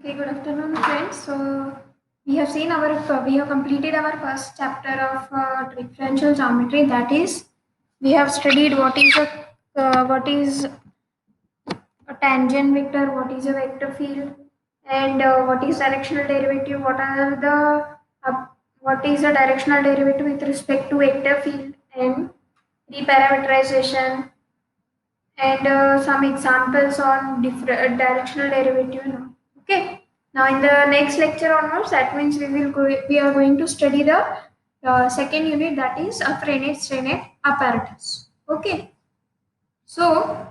Okay, good afternoon, friends. So we have completed our first chapter of differential geometry. That is, we have studied what is a tangent vector, what is a vector field, and what is directional derivative. Uh, what is the directional derivative with respect to vector field and reparameterization and some examples on different directional derivative. Okay. Now in the next lecture onwards, that means we are going to study the second unit, that is a Frenet apparatus. Okay. So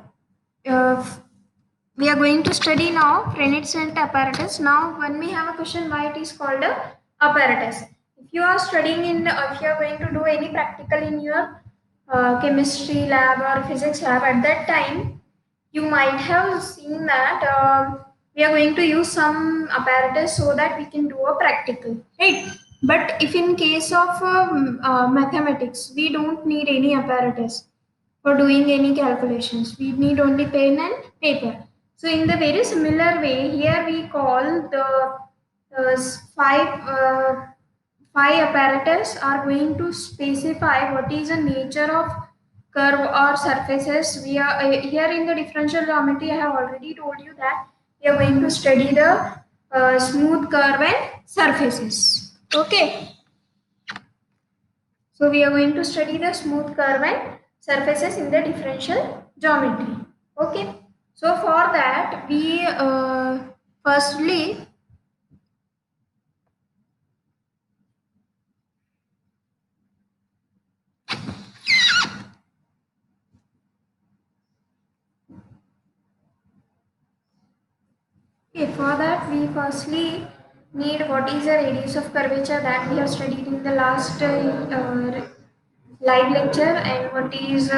we are going to study now Frenet apparatus. Now when we have a question why it is called a apparatus. If you are studying if you are going to do any practical in your chemistry lab or physics lab, at that time you might have seen that we are going to use some apparatus so that we can do a practical, right? But if in case of mathematics, we don't need any apparatus for doing any calculations. We need only pen and paper. So in the very similar way, here we call the uh, five uh, five apparatus are going to specify what is the nature of curve or surfaces. We are here in the differential geometry. I have already told you that we are going to study the smooth curve and surfaces. Okay. So we are going to study the smooth curve and surfaces in the differential geometry. Okay. So for that we firstly okay, for that we firstly need what is the radius of curvature that we have studied in the last live lecture, and what is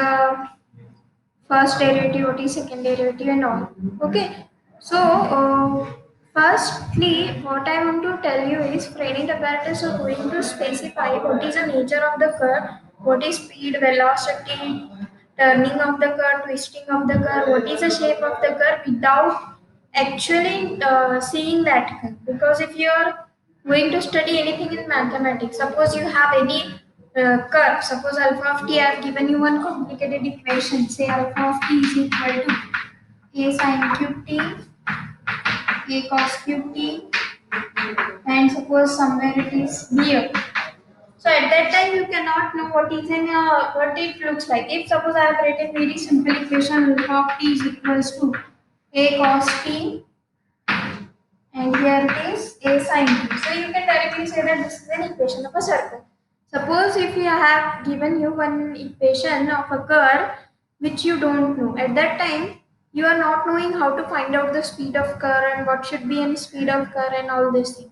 first derivative, what is second derivative, and all. Okay. So firstly, what I want to tell you is Frenet apparatus are going to specify what is the nature of the curve, what is speed, velocity, turning of the curve, twisting of the curve, what is the shape of the curve without actually seeing that curve. Because if you are going to study anything in mathematics, suppose you have any curve, suppose alpha of t, I have given you one complicated equation, say alpha of t is equal to a sin cube t, a cos cube t, and suppose somewhere it is here. So at that time you cannot know what it looks like. If suppose I have written very simple equation alpha of t is equals to a cos t, and here it is a sin t. So you can directly say that this is an equation of a circle. Suppose if you have given you one equation of a curve which you don't know, at that time you are not knowing how to find out the speed of curve and what should be any speed of curve and all these things.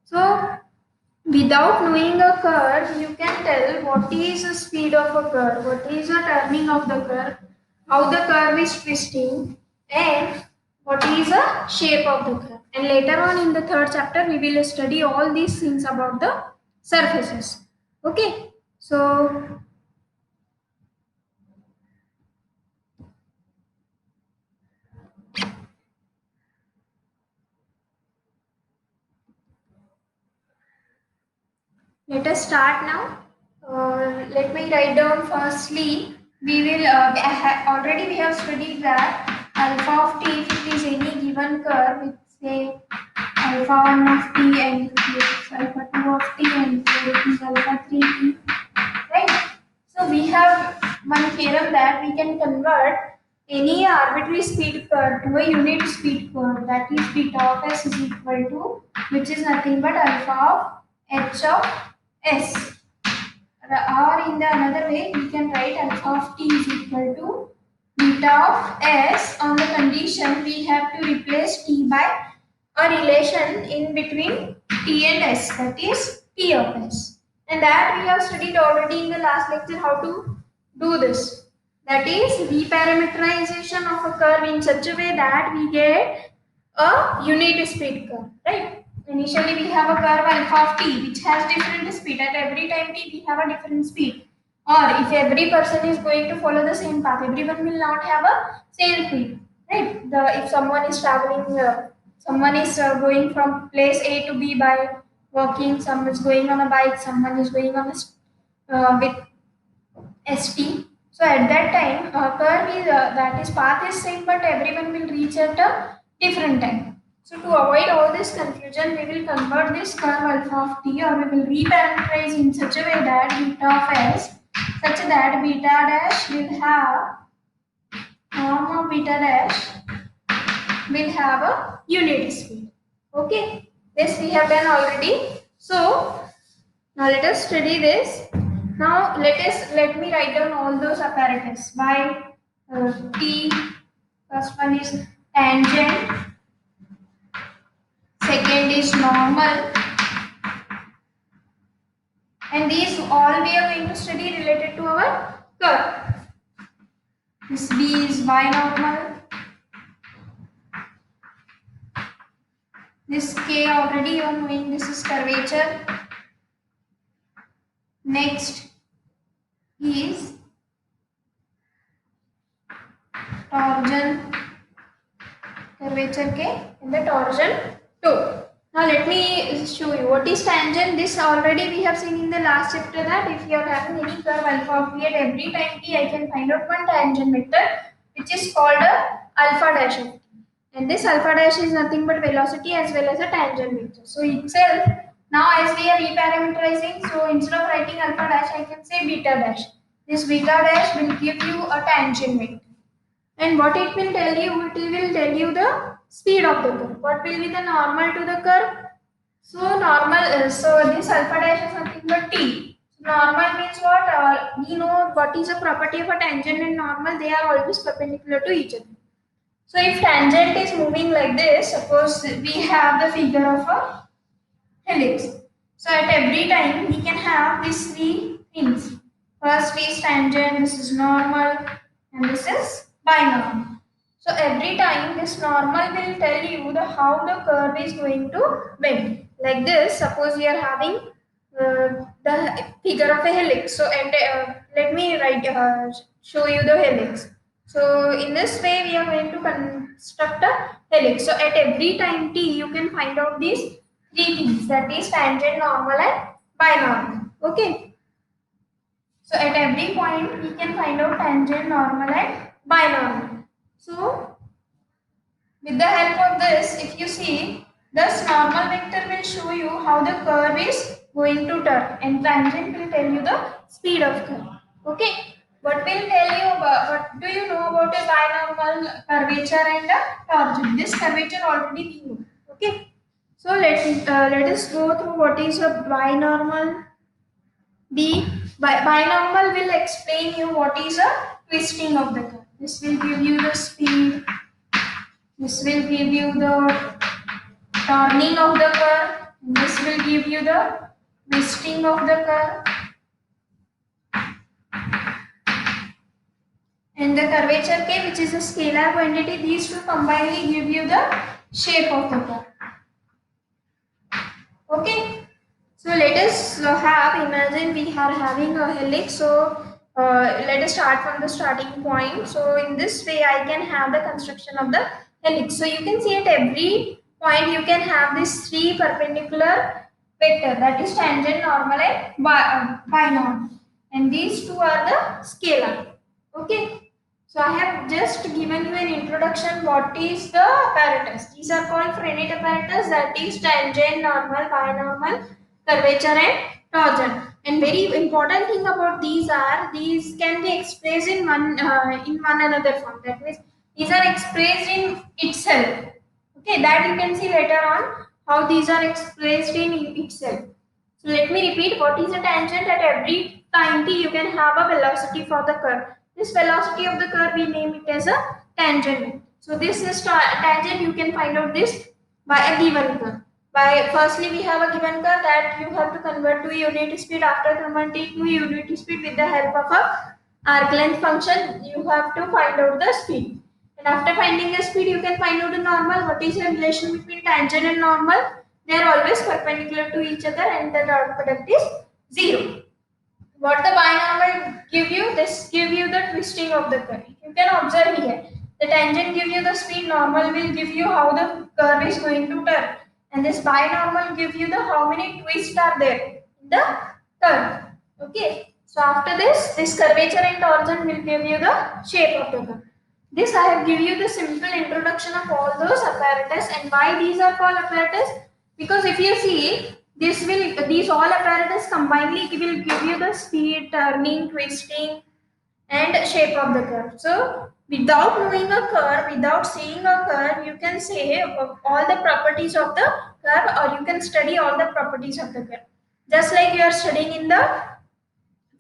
So without knowing a curve, you can tell what is the speed of a curve, what is the turning of the curve, how the curve is twisting, and what is the shape of the curve. And later on in the third chapter, we will study all these things about the surfaces. Okay, so let us start now. Let me write down firstly. We will already we have studied that alpha of t, if it is any given curve with say alpha 1 of t and it is alpha 2 of t and it is alpha 3t, right? So we have one theorem that we can convert any arbitrary speed curve to a unit speed curve, that is beta of s is equal to, which is nothing but alpha of h of s. Or in the another way, we can write alpha of t is equal to beta of s on the condition we have to replace t by a relation in between t and s, that is t of s. And that we have studied already in the last lecture how to do this. That is reparameterization of a curve in such a way that we get a unit speed curve, right? Initially we have a curve alpha of t which has different speed. At every time t we have a different speed. Or if every person is going to follow the same path, everyone will not have a same speed, right? If someone is traveling someone is going from place A to B by walking, someone is going on a bike, someone is going on a with ST. So at that time, curve is that is path is same, but everyone will reach at a different time. So to avoid all this confusion, we will convert this curve alpha of t, or we will reparameterize in such a way that beta of s, such that beta dash will have norm of beta dash will have a unit speed. Okay, this we have done already. So now let us study this. Now let me write down all those apparatus by T. First one is tangent, second is normal, and these all we are going to study related to our curve. This B is binormal. This K already you are knowing, this is curvature. Next is torsion, curvature K and the torsion 2. Now let me show you what is tangent. This already we have seen in the last chapter, that if you are having any curve alpha of v at every time t, I can find out one tangent vector which is called a alpha dash of t. And this alpha dash is nothing but velocity as well as a tangent vector. So itself, now as we are reparameterizing, so instead of writing alpha dash, I can say beta dash. This beta dash will give you a tangent vector. And what it will tell you, it will tell you the speed of the curve. What will be the normal to the curve? So normal, so this alpha dash is nothing but t. So normal means what? We know what is the property of a tangent and normal. They are always perpendicular to each other. So if tangent is moving like this, suppose we have the figure of a helix. So at every time we can have these three things. First is tangent, this is normal, and this is binormal. So every time this normal will tell you the how the curve is going to bend. Like this, suppose we are having the figure of a helix. So and let me show you the helix. So in this way we are going to construct a helix. So at every time t you can find out these three things, that is tangent, normal and binormal. Okay. So at every point we can find out tangent, normal and binormal. So with the help of this, if you see, this normal vector will show you how the curve is going to turn, and tangent will tell you the speed of curve. Okay. What will tell you about, what do you know about a binormal, curvature and a torsion? This curvature already we know. Okay. So let us go through what is a binormal. Binormal will explain you what is a twisting of the curve. This will give you the speed. This will give you the turning of the curve. This will give you the twisting of the curve. And the curvature K, which is a scalar quantity, these two combinedly give you the shape of the curve. Okay. So let us imagine we are having a helix. So let us start from the starting point. So in this way I can have the construction of the helix. So you can see at every point you can have these three perpendicular vector, that is tangent, normal and binormal. And these two are the scalar. Okay. So I have just given you an introduction what is the apparatus. These are called Frenet apparatus, that is tangent, normal, binormal, curvature and torsion. And very important thing about these are, these can be expressed in one another form. That means these are expressed in itself. Okay, that you can see later on how these are expressed in itself. So let me repeat, what is a tangent? At every time t you can have a velocity for the curve. This velocity of the curve we name it as a tangent. So this is tangent, you can find out this by a given curve. By firstly we have a given curve that you have to convert to unit speed. After converting to unit speed with the help of a arc length function, you have to find out the speed. And after finding the speed, you can find out the normal. What is the relation between tangent and normal? They are always perpendicular to each other, and the dot product is 0. What the binomial give you? This give you the twisting of the curve. You can observe here. The tangent gives you the speed, normal will give you how the curve is going to turn, and this binormal give you the how many twists are there in the curve. Okay, so after this curvature and torsion will give you the shape of the curve. This I have give you the simple introduction of all those apparatus. And why these are called apparatus? Because if you see, these all apparatus combinedly will give you the speed, turning, twisting, and shape of the curve. So without knowing a curve, without seeing a curve, you can say all the properties of the curve, or you can study all the properties of the curve. Just like you are studying in the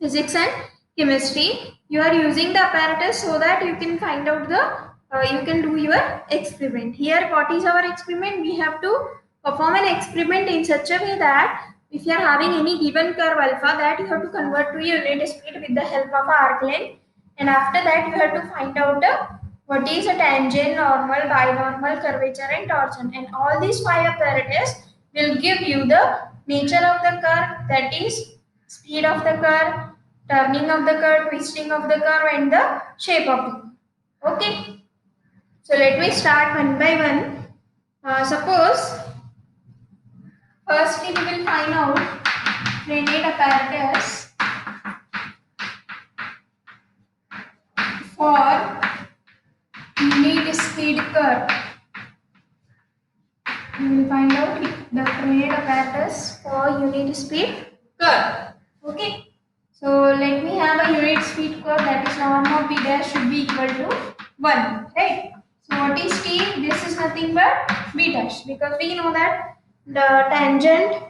physics and chemistry, you are using the apparatus so that you can find out the you can do your experiment. Here, what is our experiment? We have to perform an experiment in such a way that if you are having any given curve alpha, that you have to convert to unit speed with the help of arc length, and after that you have to find out what is a tangent, normal, binormal, curvature, and torsion. And all these five apparatus will give you the nature of the curve, that is speed of the curve, turning of the curve, twisting of the curve, and the shape of the curve. Okay, so let me start one by one. Suppose firstly we will find out Renate apparatus for unit speed curve. We will find out the Renate apparatus for unit speed curve. Okay. So let me have a unit speed curve, that is norm of b dash should be equal to 1, right? So what is t? This is nothing but b dash, because we know that the tangent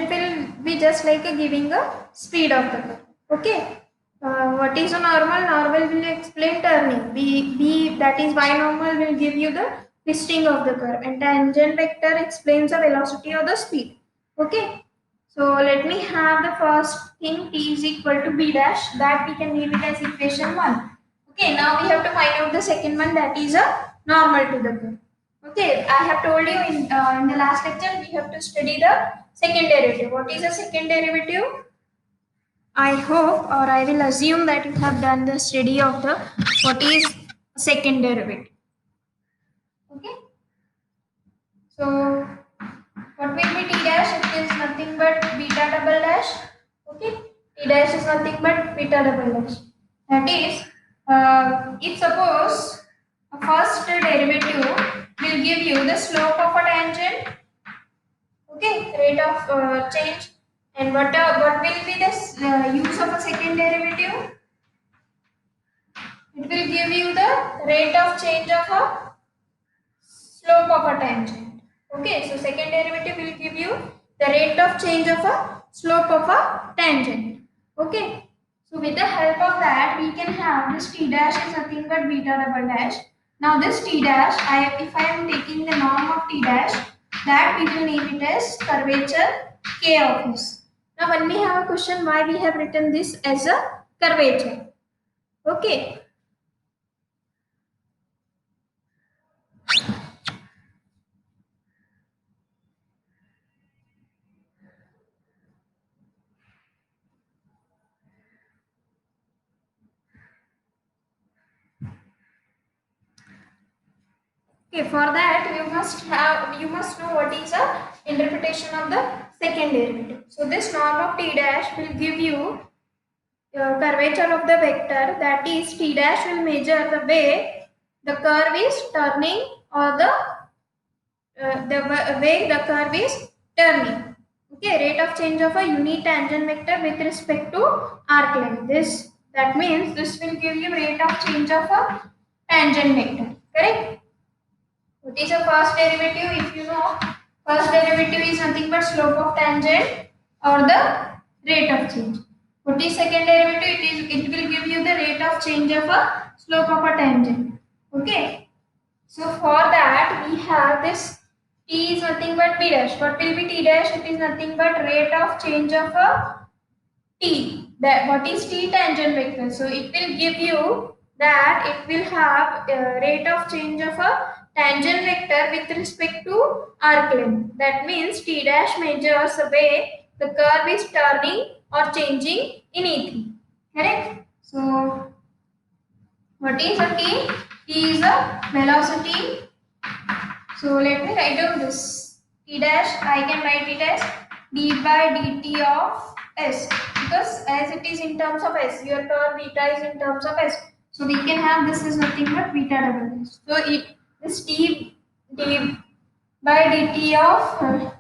will be just like a giving a speed of the curve. Okay. What is a normal? Normal will explain turning. B that is binormal will give you the twisting of the curve, and tangent vector explains the velocity or the speed. Okay. So let me have the first thing, t is equal to b dash, that we can leave it as equation 1. Okay. Now we have to find out the second one, that is a normal to the curve. Okay. I have told you in the last lecture we have to study the second derivative. What is a second derivative? I hope, or I will assume that you have done the study of the what is second derivative. Okay. So what will be t dash? It is nothing but beta double dash. Okay. T dash is nothing but beta double dash. That is, if suppose a first derivative will give you the slope of a tangent, okay, rate of change, and what will be the use of a second derivative? It will give you the rate of change of a slope of a tangent. Okay, so second derivative will give you the rate of change of a slope of a tangent. Okay, so with the help of that, we can have this t dash is nothing but beta double dash. Now this t dash, if I am taking the norm of t dash, that we will name it as curvature k of s. Now when we have a question why we have written this as a curvature. Okay. Okay, for that you must know what is the interpretation of the second derivative. So this norm of t dash will give you curvature of the vector, that is t dash will measure the way the curve is turning, or the way the curve is turning. Okay, rate of change of a unit tangent vector with respect to arc length. That means this will give you rate of change of a tangent vector. Correct? What is a first derivative? If you know, first derivative is nothing but slope of tangent or the rate of change. What is second derivative? It will give you the rate of change of a slope of a tangent. Okay. So for that we have this t is nothing but b dash. What will be t dash? It is nothing but rate of change of a t. That what is t? Tangent vector. So it will give you that it will have a rate of change of a tangent vector with respect to arc length. That means t dash measures the way the curve is turning or changing in E3. Correct? So what is a t? T is a velocity. So let me write down this. T dash, I can write it as d by dt of s, because as it is in terms of s, your curve beta is in terms of s. So we can have this is nothing but beta double s. So this d by dt of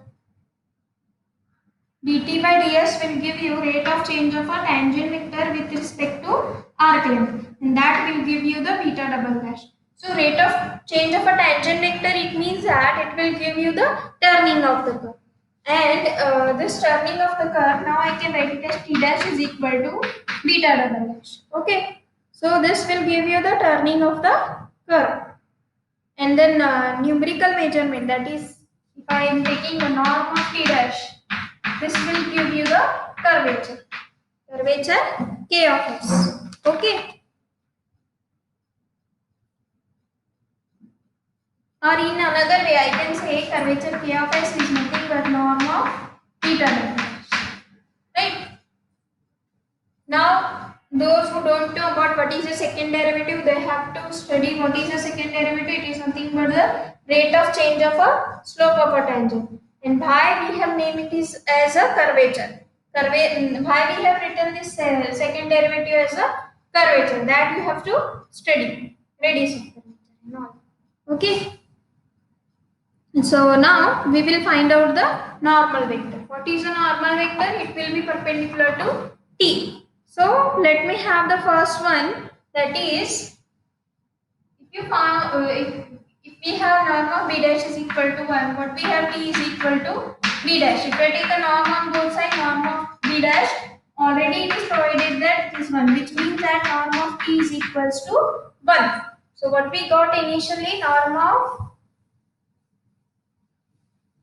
dt by ds will give you rate of change of a tangent vector with respect to arc length, and that will give you the beta double dash. So rate of change of a tangent vector, it means that it will give you the turning of the curve. And this turning of the curve, now I can write it as t dash is equal to beta double dash. Okay. So this will give you the turning of the curve. And then numerical measurement, that is, if I am taking the norm of t dash, this will give you the curvature k of s. Okay. Or in another way, I can say curvature k of s is nothing but norm of theta double. Right? Now, those who don't know about what is a second derivative, they have to study what is a second derivative. It is nothing but the rate of change of a slope of a tangent. And why we have named it is as a curvature. Why we have written this second derivative as a curvature, that you have to study. Radius of curvature. Okay. So now we will find out the normal vector. What is a normal vector? It will be perpendicular to t. So let me have the first one, that is, if you found if we have norm of b dash is equal to 1, what we have t is equal to b dash. If I take a norm on both sides, norm of b dash, already it is provided that this one, which means that norm of t is equals to 1. So what we got initially, norm of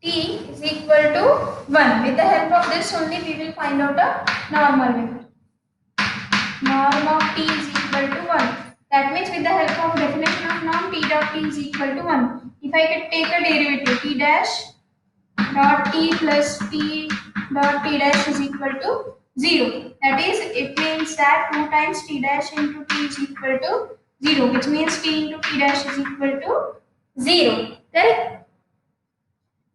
t is equal to 1. With the help of this only we will find out a normal vector. Norm of t is equal to 1. That means with the help of definition of norm, t dot t is equal to 1. If I can take a derivative, t dash dot t plus t dot t dash is equal to 0. That is, it means that 2 times t dash into t is equal to 0, which means t into t dash is equal to 0. Correct?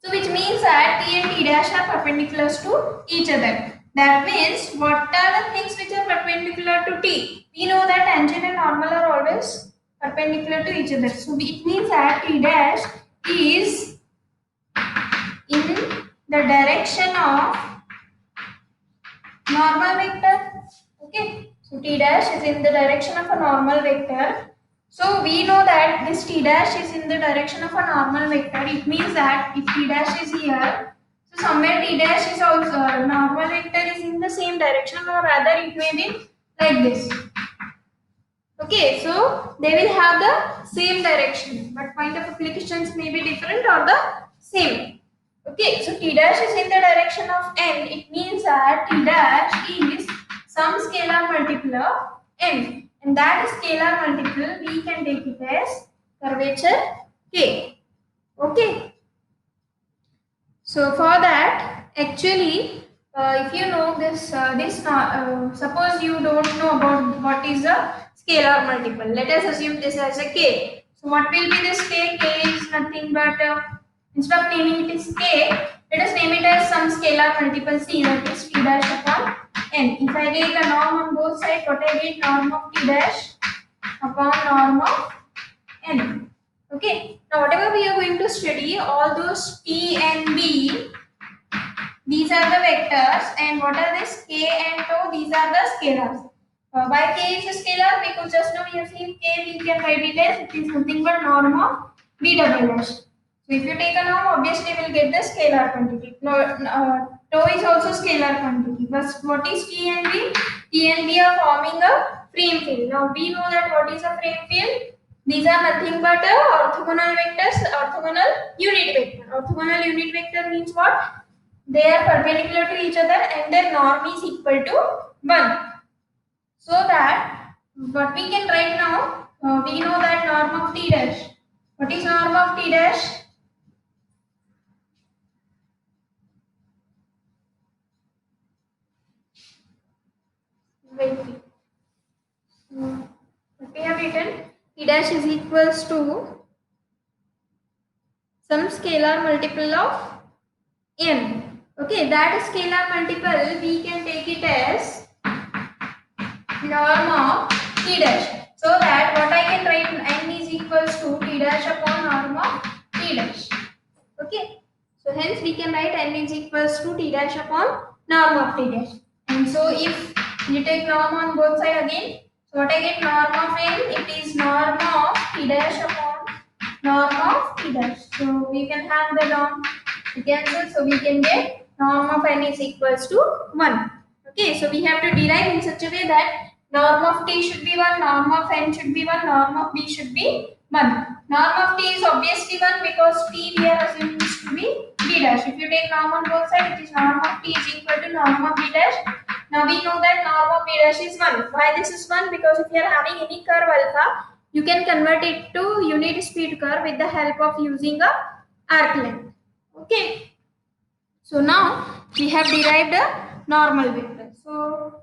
So which means that t and t dash are perpendicular to each other. That means what are the things which are perpendicular to t? We know that tangent and normal are always perpendicular to each other. So it means that t dash is in the direction of normal vector. Okay. So t dash is in the direction of a normal vector. So we know that this t dash is in the direction of a normal vector. It means that if t dash is here, so somewhere t dash is also normal vector is in the same direction, or rather it may be like this. Okay, so they will have the same direction, but point of applications may be different or the same. Okay, so t dash is in the direction of n. It means that t dash is some scalar multiple of n. And that scalar multiple, we can take it as curvature k. Okay. So for that, actually, if you know this, suppose you don't know about what is a scalar multiple. Let us assume this as a k. So what will be this k? K is nothing but, instead of naming it as k, let us name it as some scalar multiple c, that is t dash upon n. If I take a norm on both sides, what I get? Norm of t dash upon norm of n. Okay. Now whatever we are going to study, all those t and b, these are the vectors, and what are this? K and tau, these are the scalars. Why k is a scalar? Because just now we have seen k, we can write it as it is nothing but norm of b double dash. So if you take a norm, obviously we will get the scalar quantity. No, tau is also scalar quantity. But what is t and b? T and b are forming a frame field. Now we know that what is a frame field? These are nothing but orthogonal vectors, orthogonal unit vector. Orthogonal unit vector means what? They are perpendicular to each other and their norm is equal to 1. So that what we can write now, we know that norm of t dash. What is norm of t dash? Wait. What we have written? T dash is equals to some scalar multiple of n. Okay, that scalar multiple we can take it as norm of t dash. So that what I can write n is equals to t dash upon norm of t dash. Okay. So hence we can write n is equals to t dash upon norm of t dash. And so if you take norm on both sides again, so what I get norm of n, it is norm of t dash upon norm of t dash. So we can have the norm cancel, so we can get norm of n is equals to 1. Okay, so we have to derive in such a way that norm of t should be 1, norm of n should be 1, norm of b should be 1. Norm of t is obviously 1 because t we are assuming is to be b dash. If you take norm on both sides, it is norm of t is equal to norm of b dash. Now we know that norm of b dash is 1. Why this is 1? Because if you are having any curve alpha, you can convert it to unit speed curve with the help of using a arc length. Okay. So now we have derived a normal vector. So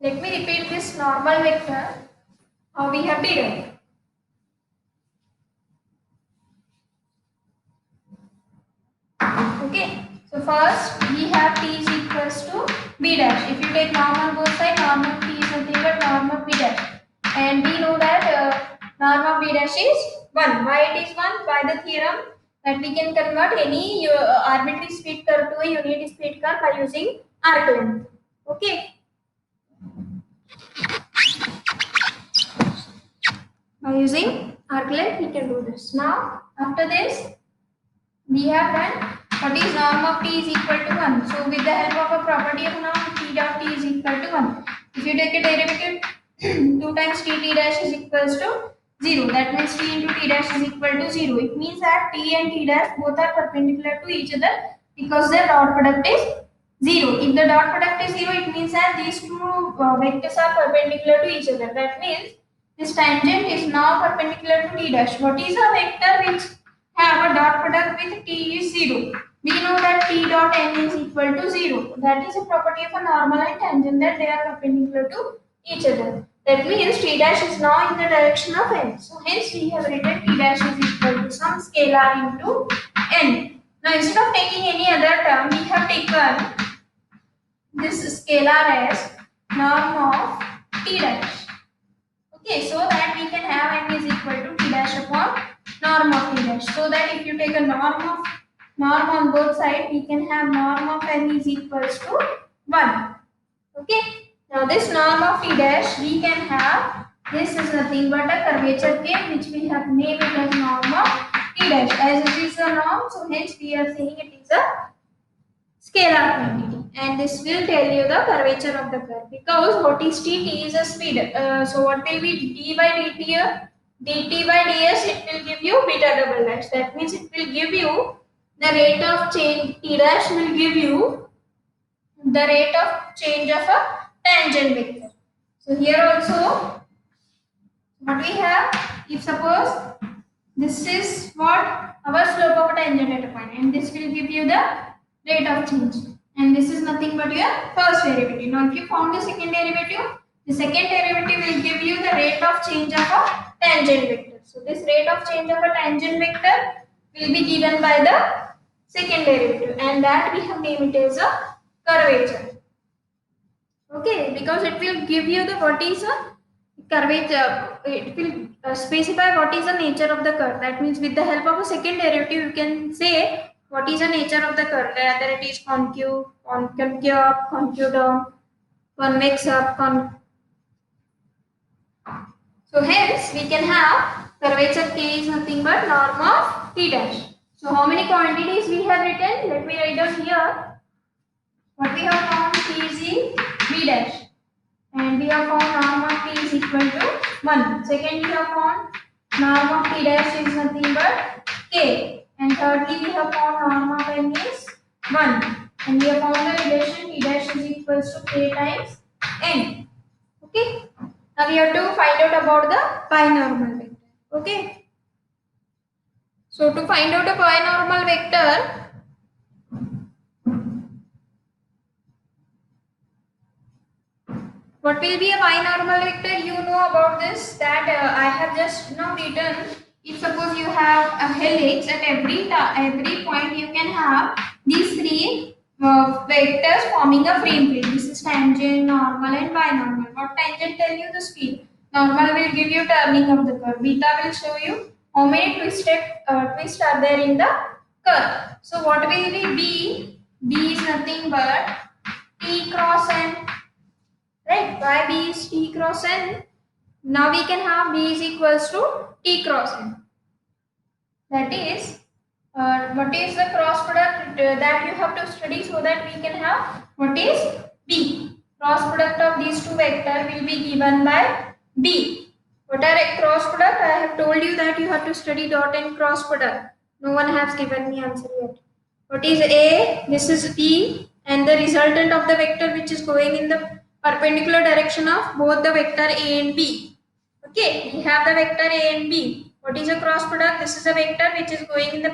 let me repeat this normal vector how we have derived. Okay. So first we have t is equals to b dash. If you take norm on both sides, norm of t is nothing but norm of b dash. And we know that norm of b dash is 1. Why it is 1? By the theorem that we can convert any arbitrary speed curve to a unit speed curve by using arc length. Okay. By using arc length, we can do this. Now, after this, we have done what is norm of t is equal to 1. So, with the help of a property of norm, t dot t is equal to 1. If you take a derivative, 2 times t dash is equals to 0. That means t into t dash is equal to 0. It means that t and t dash both are perpendicular to each other because their dot product is 0. If the dot product is 0, it means that these two vectors are perpendicular to each other. That means this tangent is now perpendicular to t dash. What is a vector which have a dot product with t is 0? We know that t dot n is equal to 0. That is a property of a normal and tangent, that they are perpendicular to each other. That means t dash is now in the direction of n. So hence we have written t dash is equal to some scalar into n. Now instead of taking any other term, we have taken this scalar as norm of t dash. Okay, so that we can have n is equal to t dash upon norm of t dash. So that if you take a norm on both sides, we can have norm of n is equals to 1. Okay. Now this norm of t dash, we can have, this is nothing but a curvature K which we have named it as norm of t dash. As it is a norm, so hence we are saying it is a scalar quantity, and this will tell you the curvature of the curve. Because what is t? T is a speed. So what will be d by dt here? Dt by ds, it will give you beta double dash. That means it will give you the rate of change. T dash will give you the rate of change of a tangent vector. So here also what we have, if suppose this is what our slope of a tangent at a point, and this will give you the rate of change, and this is nothing but your first derivative. Now if you found the second derivative, the second derivative will give you the rate of change of a tangent vector. So this rate of change of a tangent vector will be given by the second derivative, and that we have named it as a curvature. Okay, because it will give you the what is a curvature, it will specify what is the nature of the curve. That means with the help of a second derivative, you can say what is the nature of the curve, whether it is concave, concave up, concave down, convex up, so hence we can have curvature K is nothing but norm of t dash. So how many quantities we have written? Let me write down here. What we have found, t is in b dash, and we have found norm of t is equal to 1. Second, we have found norm of t dash is nothing but k, and thirdly we have found norm of n is 1, and we have found the relation t dash is equals to k times n. Okay. Now we have to find out about the binormal vector. Okay. So to find out a binormal vector, what will be a binormal vector? You know about this, that I have just now written. If suppose you have a helix, at every point you can have these three vectors forming a frame plane. This is tangent, normal, and binormal. What tangent tell you the speed? Normal will give you turning of the curve. Beta will show you how many twists are there in the curve. So what will be B? B is nothing but T cross N. Right? Why B is T cross N? Now we can have B is equals to T cross N. That is, what is the cross product that you have to study so that we can have what is B. Cross product of these two vectors will be given by B. What are a cross product? I have told you that you have to study dot and cross product. No one has given me answer yet. What is A? This is B, and the resultant of the vector which is going in the perpendicular direction of both the vector A and B. Okay, we have the vector A and B. What is a cross product? This is a vector which is going in the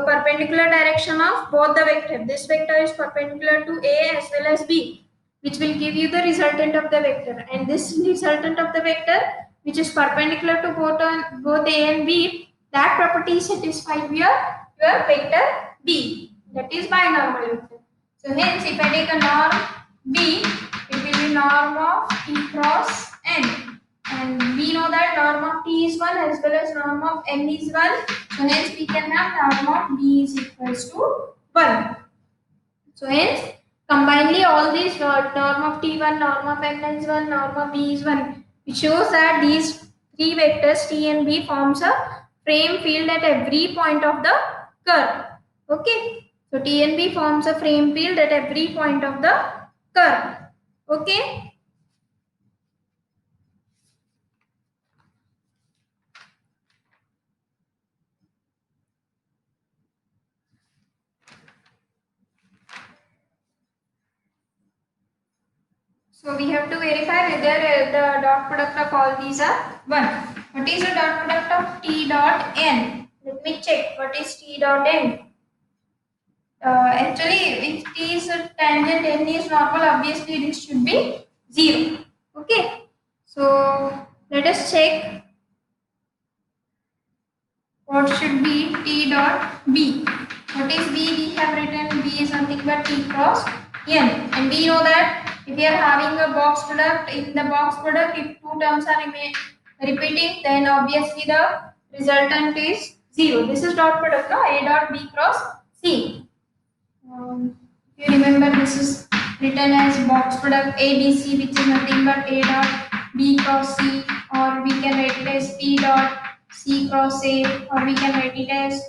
perpendicular direction of both the vector. This vector is perpendicular to A as well as B, which will give you the resultant of the vector. And this resultant of the vector, which is perpendicular to both A and B, that property is satisfied via your vector B. That is binormal vector. So hence, if I take a norm B, it will be norm of T cross N. And we know that norm of T is 1 as well as norm of N is 1. So hence we can have norm of B is equals to 1. So hence combinedly all these norm of T1, norm of N is 1, norm of B is 1. It shows that these three vectors T and B forms a frame field at every point of the curve. Okay. So T and B forms a frame field at every point of the curve. Okay. So we have to verify whether the dot product of all these are 1. What is the dot product of T dot N? Let me check. What is T dot N? Actually, if T is a tangent, N is normal, obviously this should be 0. Okay. So let us check what should be T dot B. What is B? We have written B is nothing but T cross N. And we know that if we are having a box product, in the box product, if two terms are repeating, then obviously the resultant is 0. This is dot product, no? A dot B cross C. If you remember, this is written as box product ABC, which is nothing but A dot B cross C, or we can write it as P dot C cross A, or we can write it as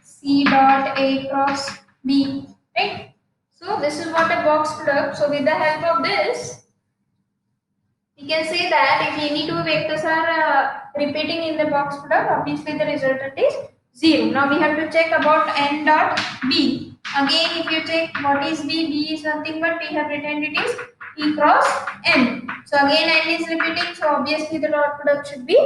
C dot A cross B, right? So this is what a box product. So with the help of this, we can say that if any two vectors are repeating in the box product, obviously the resultant is 0. Now we have to check about N dot B. Again, if you check what is B, B is nothing but we have written it is T cross N. So again N is repeating, so obviously the dot product should be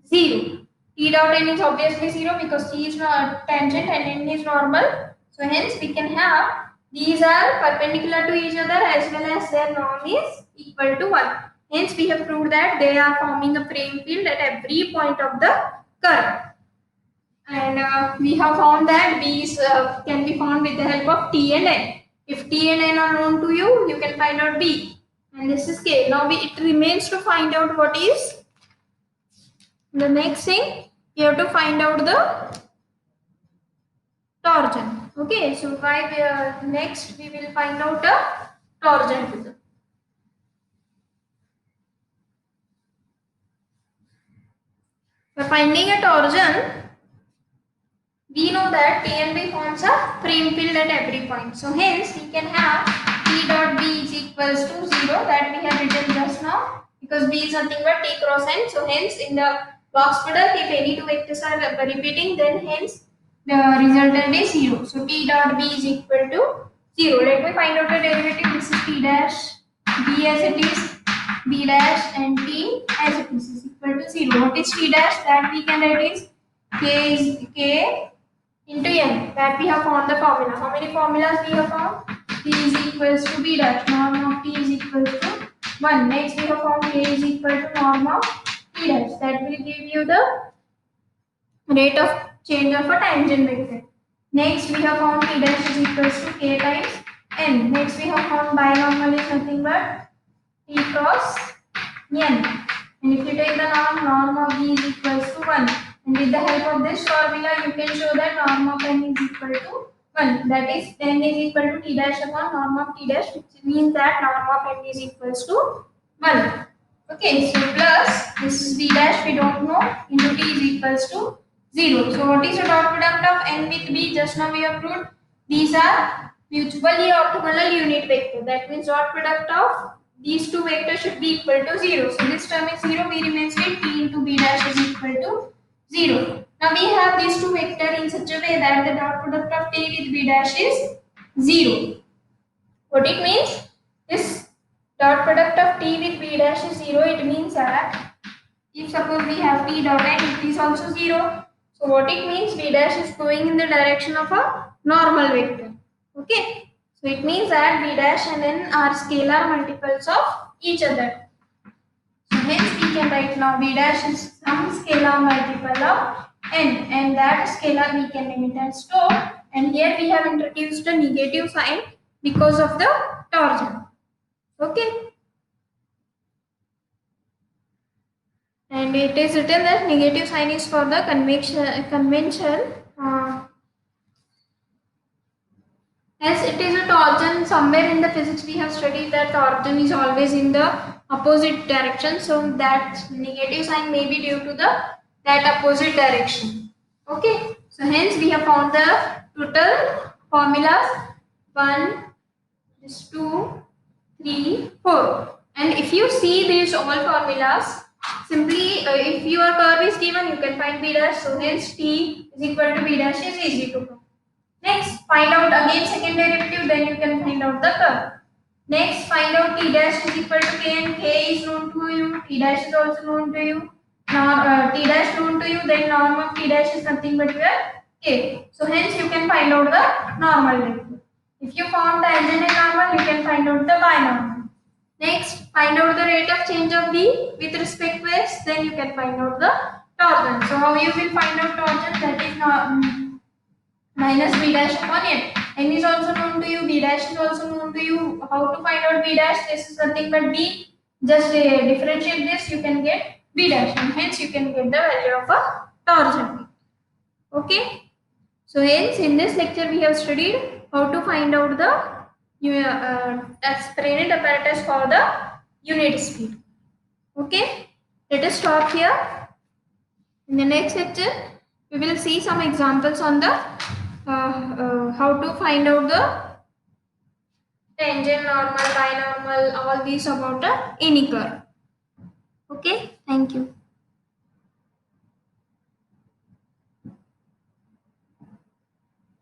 0. T dot N is obviously 0 because T is not tangent and N is normal. So hence we can have these are perpendicular to each other as well as their norm is equal to 1. Hence we have proved that they are forming a frame field at every point of the curve. And we have found that B's can be found with the help of T and N. If T and N are known to you, you can find out B. And this is K. Now it remains to find out what is the next thing. You have to find out the torsion. Okay, so next we will find out the torsion. By finding a torsion, we know that T and B forms a frame field at every point. So hence we can have T dot B is equals to 0, that we have written just now, because B is nothing but T cross N. So hence in the box product, if any two vectors are repeating, then hence the resultant is 0. So T dot B is equal to 0. Let me find out the derivative. This is T dash B as it is. b dash and t as it is equal to 0. What is t dash? That we can write is k into n. That we have found the formula. How many formulas we have found? T is equals to b dash. Norm of t is equal to 1. Next we have found k is equal to norm of t dash. That will give you the rate of change of a tangent vector. Next we have found t dash is equals to k times n. Next we have found binomial is nothing but t cross n. And if you take the norm of b is equals to 1. And with the help of this formula, you can show that norm of n is equal to 1. That is, n is equal to t dash upon norm of t dash, which means that norm of n is equals to 1. Okay, so plus this is b dash, we don't know, into t is equals to 0. So what is the dot product of n with b? Just now we have proved these are mutually orthogonal unit vector. That means dot product of these two vectors should be equal to 0. So this term is 0, we remains with t into b dash is equal to 0. Now we have these two vectors in such a way that the dot product of t with b dash is 0. What it means? This dot product of t with b dash is 0. It means that if suppose we have t dot n, it is also 0. So what it means? B dash is going in the direction of a normal vector. Okay. So it means that b dash and n are scalar multiples of each other. So hence we can write now b dash is some scalar multiple of n, and that scalar we can name it as tau. And here we have introduced a negative sign because of the torsion. Okay. And it is written that negative sign is for the convention. As it is a torsion, somewhere in the physics we have studied that torsion is always in the opposite direction. So that negative sign may be due to that opposite direction. Okay. So hence we have found the total formulas 1, this 2, 3, 4. And if you see these all formulas, simply if your curve is given, you can find b dash. So hence t is equal to b dash is easy to find. Next, find out again second derivative, then you can find out the curve. Next, find out t dash is equal to k, and k is known to you, t dash is also known to you. Now, t dash known to you, then norm of t dash is nothing but your k. So hence you can find out the normal vector. If you found tangent and normal, you can find out the binomial. Next, find out the rate of change of b with respect to x, then you can find out the torsion. So how you will find out torsion? That is minus b dash upon n. N is also known to you, b dash is also known to you. How to find out b dash? This is nothing but b. Just differentiate this, you can get b dash, and hence you can get the value of a torsion. Okay. So hence in this lecture we have studied how to find out the Fresnel apparatus for the unit speed. Okay. Let us stop here. In the next lecture we will see some examples on the how to find out the tangent, normal, binormal, all these about any curve. Okay, thank you.